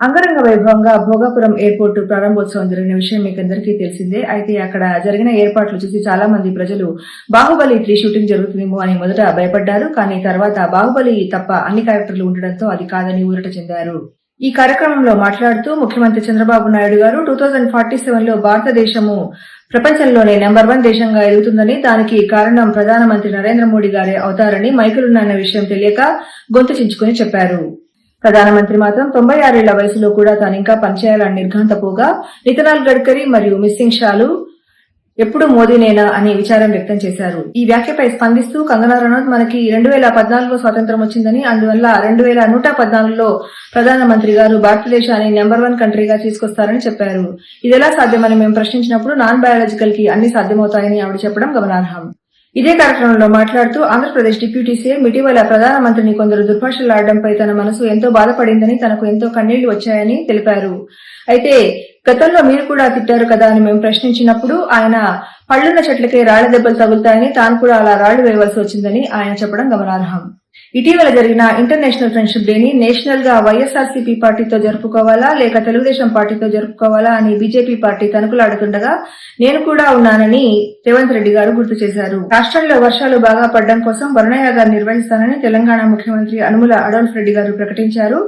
అంగరంగ వైభవంగా భోగాపురం ఎయిర్పోర్టు ప్రారంభోత్సవం జరిగిన విషయం మీకందరికీ తెలిసిందే. అయితే అక్కడ జరిగిన ఏర్పాట్లు చూసి చాలా మంది ప్రజలు బాహుబలి 3 షూటింగ్ జరుగుతుందేమో అని మొదట భయపడ్డారు. కానీ తర్వాత బాహుబలి తప్ప అన్ని క్యారెక్టర్లు ఉండడంతో అది కాదని ఊరట చెందారు. ఈ కార్యక్రమంలో మాట్లాడుతూ ముఖ్యమంత్రి చంద్రబాబు నాయుడు గారు 2047లో భారతదేశము ప్రపంచంలోనే నెంబర్ 1 దేశంగా ఎదుగుతుందని, దానికి కారణం ప్రధానమంత్రి నరేంద్ర మోడీ గారే అవుతారని మైకులున్న విషయం తెలియక గొంతు చించుకుని చెప్పారు. ప్రధానమంత్రి మాత్రం 96 ఏళ్ల వయసులో కూడా తానింకా పనిచేయాలని నిర్ఘాంతపోగా నితిన్ గడ్కరీ మరియు మిస్సింగ్ షాలు ఎప్పుడు మోదీనేనా అని విచారం వ్యక్తం చేశారు. ఈ వ్యాఖ్యపై స్పందిస్తూ కంగనా రనౌత్ మనకి 2014లో స్వాతంత్ర్యం వచ్చిందని, అందువల్ల 2114లో ప్రధానమంత్రి గారు భారతదేశాన్ని నెంబర్ 1 కంట్రీగా తీసుకొస్తారని చెప్పారు. ఇదెలా సాధ్యమని మేము ప్రశ్నించినప్పుడు నాన్ బయాలజికల్ కి అన్ని సాధ్యమవుతాయని ఆవిడ చెప్పడం గమనార్హం. ఇదే కార్యక్రమంలో మాట్లాడుతూ ఆంధ్రప్రదేశ్ డిప్యూటీ సీఎం ఇటీవల ప్రధానమంత్రిని కొందరు దుర్భాషలాడడంపై తన మనసు ఎంతో బాధపడిందని, తనకు ఎంతో కన్నీళ్లు వచ్చాయని తెలిపారు. అయితే గతంలో మీరు కూడా తిట్టారు కదా అని మేము ప్రశ్నించినప్పుడు ఆయన పళ్లున్న చెట్లకే రాళ్ల దెబ్బలు తగులుతాయని, తాను కూడా అలా రాళ్లు వేయవలసి వచ్చిందని ఆయన చెప్పడం గమనార్హం. ఇటీవల జరిగిన ఇంటర్నేషనల్ ఫ్రెండ్షిప్ డేని నేషనల్ గా వైఎస్ఆర్సీపీ పార్టీతో జరుపుకోవాలా లేక తెలుగుదేశం పార్టీతో జరుపుకోవాలా అని బీజేపీ పార్టీ తణుకులాడుతుండగా నేను కూడా ఉన్నానని రేవంత్ రెడ్డి గారు గుర్తు చేశారు. రాష్ట్రంలో వర్షాలు బాగా పడడం కోసం వరుణయాగాన్ని నిర్వహిస్తానని తెలంగాణ ముఖ్యమంత్రి యనుమల అడోల్ఫ్ రెడ్డి గారు ప్రకటించారు.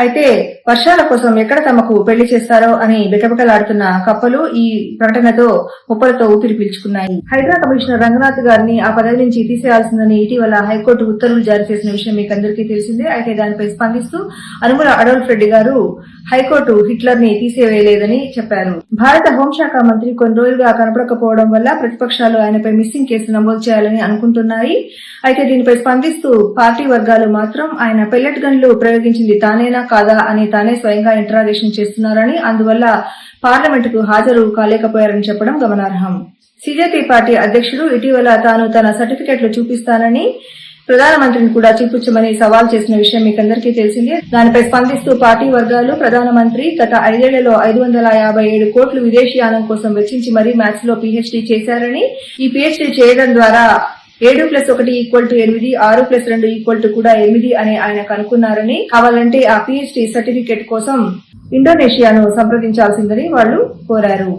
అయితే వర్షాల కోసం ఎక్కడ తమకు పెళ్లి చేస్తారో అని బికబికలాడుతున్న కప్పలు ఈ ప్రకటనతో ముప్పలతో ఊపిరి పీల్చుకున్నాయి. హైడ్రా కమిషనర్ రంగనాథ్ గారిని ఆ పదవి నుంచి తీసేయాల్సిందని ఇటీవల హైకోర్టు ఉత్తర్వులు జారీ చేసిన విషయం మీకు అందరికీ తెలిసిందే. అయితే దానిపై స్పందిస్తూ యనుమల అడోల్ఫ్ రెడ్డి గారు హైకోర్టు హిట్లర్ ని తీసేవేయలేదని చెప్పారు. భారత హోంశాఖ మంత్రి కొన్ని రోజులుగా కనపడకపోవడం వల్ల ప్రతిపక్షాలు ఆయనపై మిస్సింగ్ కేసు నమోదు చేయాలని అనుకుంటున్నాయి. అయితే దీనిపై స్పందిస్తూ పార్టీ వర్గాలు మాత్రం ఆయన పెల్లెట్ గన్లు ప్రయోగించింది తానేనా కాదా అని తానే స్వయంగా ఇంటరాగేషన్ చేస్తున్నారని, అందువల్ల పార్లమెంటుకు హాజరు కాలేకపోయారని చెప్పడం గమనార్హం. సీజేపీ పార్టీ అధ్యక్షుడు ఇటీవల తాను తన సర్టిఫికెట్లు చూపిస్తానని ప్రధానమంత్రిని కూడా చూపించమని సవాల్ చేసిన విషయం మీకందరికీ తెలిసిందే. దానిపై స్పందిస్తూ పార్టీ వర్గాలు ప్రధానమంత్రి గత 5 ఏళ్లలో 557 కోట్లు విదేశీయానం కోసం వెచ్చించి మరీ మ్యాథ్స్ లో పీహెచ్డీ చేశారని, ఈ పీహెచ్డీ చేయడం ద్వారా 7+1 8, 6+2 కూడా 8 అని ఆయన కనుక్కున్నారని, కావాలంటే ఆ పీహెచ్డీ సర్టిఫికెట్ కోసం ఇండోనేషియాను సంప్రదించాల్సిందని వాళ్లు కోరారు.